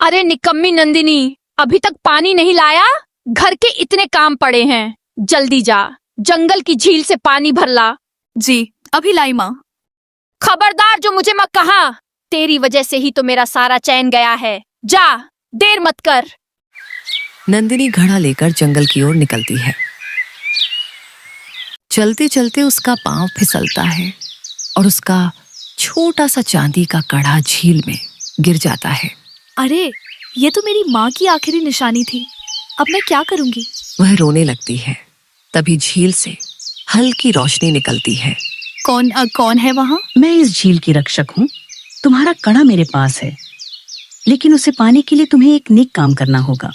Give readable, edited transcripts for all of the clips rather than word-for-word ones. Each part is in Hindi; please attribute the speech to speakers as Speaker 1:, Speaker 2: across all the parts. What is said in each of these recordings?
Speaker 1: अरे निकम्मी नंदिनी, अभी तक पानी नहीं लाया? घर के इतने काम पड़े हैं, जल्दी जा, जंगल की झील से पानी भर ला।
Speaker 2: जी अभी लाई माँ।
Speaker 1: खबरदार जो मुझे मत कहा, तेरी वजह से ही तो मेरा सारा चैन गया है। जा, देर मत कर।
Speaker 3: नंदिनी घड़ा लेकर जंगल की ओर निकलती है। चलते चलते उसका पांव फिसलता है और उसका छोटा सा चांदी का कड़ा झील में गिर जाता है।
Speaker 2: अरे ये तो मेरी माँ की आखिरी निशानी थी, अब मैं क्या करूंगी?
Speaker 3: वह रोने लगती है। तभी झील से हल्की रोशनी निकलती है।
Speaker 2: कौन है वहाँ?
Speaker 4: मैं इस झील की रक्षक हूँ। तुम्हारा कड़ा मेरे पास है, लेकिन उसे पाने के लिए तुम्हें एक नेक काम करना होगा।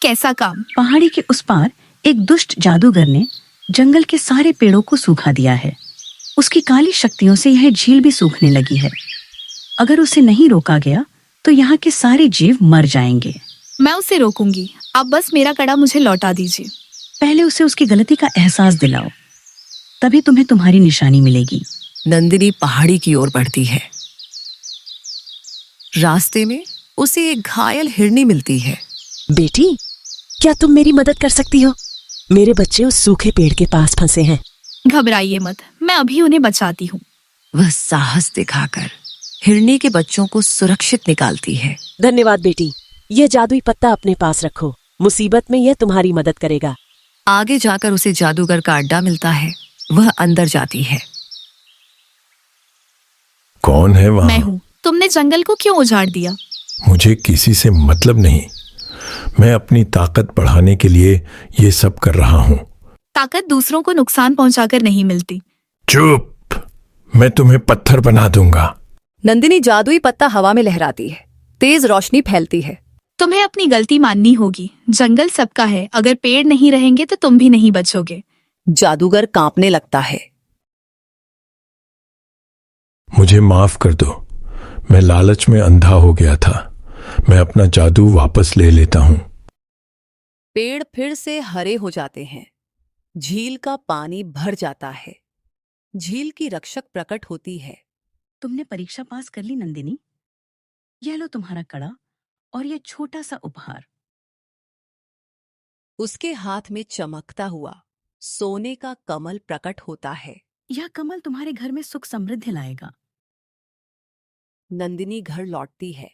Speaker 2: कैसा काम?
Speaker 4: पहाड़ी के उस पार एक दुष्ट जादूगर ने जंगल के सारे पेड़ों को सूखा दिया है। उसकी काली शक्तियों से यह झील भी सूखने लगी है। अगर उसे नहीं रोका गया तो यहाँ के सारे जीव मर जाएंगे।
Speaker 2: मैं उसे रोकूंगी, आप बस मेरा कड़ा मुझे लौटा दीजिए।
Speaker 4: पहले उसे उसकी गलती का एहसास दिलाओ, तभी तुम्हें तुम्हारी निशानी मिलेगी।
Speaker 3: नंदिनी पहाड़ी की ओर बढ़ती है। रास्ते में उसे एक घायल हिरनी मिलती है।
Speaker 5: बेटी, क्या तुम मेरी मदद कर सकती हो? मेरे बच्चे उस सूखे पेड़ के पास फंसे हैं।
Speaker 2: घबराइए मत, मैं अभी उन्हें बचाती हूँ।
Speaker 3: वह साहस दिखाकर हिरनी के बच्चों को सुरक्षित निकालती है।
Speaker 5: धन्यवाद बेटी, यह जादुई पत्ता अपने पास रखो, मुसीबत में यह तुम्हारी मदद करेगा।
Speaker 3: आगे जाकर उसे जादूगर का अड्डा मिलता है। वह अंदर जाती है।
Speaker 6: कौन है वहाँ?
Speaker 2: मैं हूँ। तुमने जंगल को क्यों उजाड़ दिया?
Speaker 6: मुझे किसी से मतलब नहीं। मैं अपनी ताकत बढ़ाने के लिए ये सब कर रहा हूँ।
Speaker 2: ताकत दूसरों को नुकसान पहुंचाकर नहीं मिलती।
Speaker 6: चुप! मैं तुम्हें पत्थर बना दूंगा।
Speaker 3: नंदिनी जादुई पत्ता हवा में लहराती है। तेज रोशनी फैलती है।
Speaker 2: तुम्हें अपनी गलती माननी होगी। जंगल सबका है, अगर पेड़ नहीं रहेंगे तो तुम भी नहीं बचोगे।
Speaker 3: जादूगर कांपने लगता है।
Speaker 6: मुझे माफ कर दो, मैं लालच में अंधा हो गया था। मैं अपना जादू वापस ले लेता हूँ।
Speaker 3: पेड़ फिर से हरे हो जाते हैं। झील का पानी भर जाता है। झील की रक्षक प्रकट होती है।
Speaker 4: तुमने परीक्षा पास कर ली नंदिनी। यह लो तुम्हारा कड़ा और यह छोटा सा उपहार।
Speaker 3: उसके हाथ में चमकता हुआ सोने का कमल प्रकट होता है।
Speaker 4: यह कमल तुम्हारे घर में सुख समृद्धि लाएगा।
Speaker 3: नंदिनी घर लौटती है।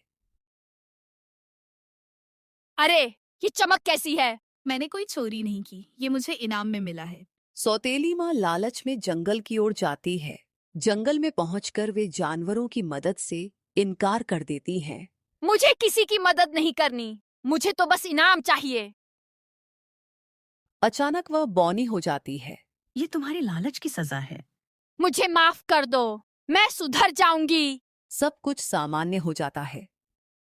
Speaker 1: अरे ये चमक कैसी है?
Speaker 2: मैंने कोई चोरी नहीं की, ये मुझे इनाम में मिला है।
Speaker 3: सौतेली माँ लालच में जंगल की ओर जाती है। जंगल में पहुंचकर वे जानवरों की मदद से इनकार कर देती हैं।
Speaker 1: मुझे किसी की मदद नहीं करनी, मुझे तो बस इनाम चाहिए।
Speaker 3: अचानक वह बौनी हो जाती है।
Speaker 4: ये तुम्हारे लालच की सजा है।
Speaker 1: मुझे माफ कर दो, मैं सुधर जाऊंगी।
Speaker 3: सब कुछ सामान्य हो जाता है।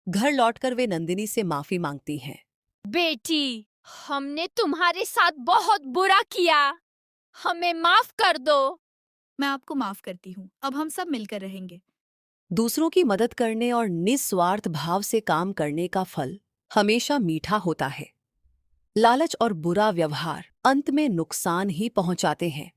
Speaker 3: घर लौटकर वे नंदिनी से माफी मांगती हैं।
Speaker 1: बेटी, हमने तुम्हारे साथ बहुत बुरा किया, हमें माफ कर दो।
Speaker 2: मैं आपको माफ करती हूँ, अब हम सब मिलकर रहेंगे।
Speaker 3: दूसरों की मदद करने और निस्वार्थ भाव से काम करने का फल हमेशा मीठा होता है। लालच और बुरा व्यवहार अंत में नुकसान ही पहुंचाते हैं।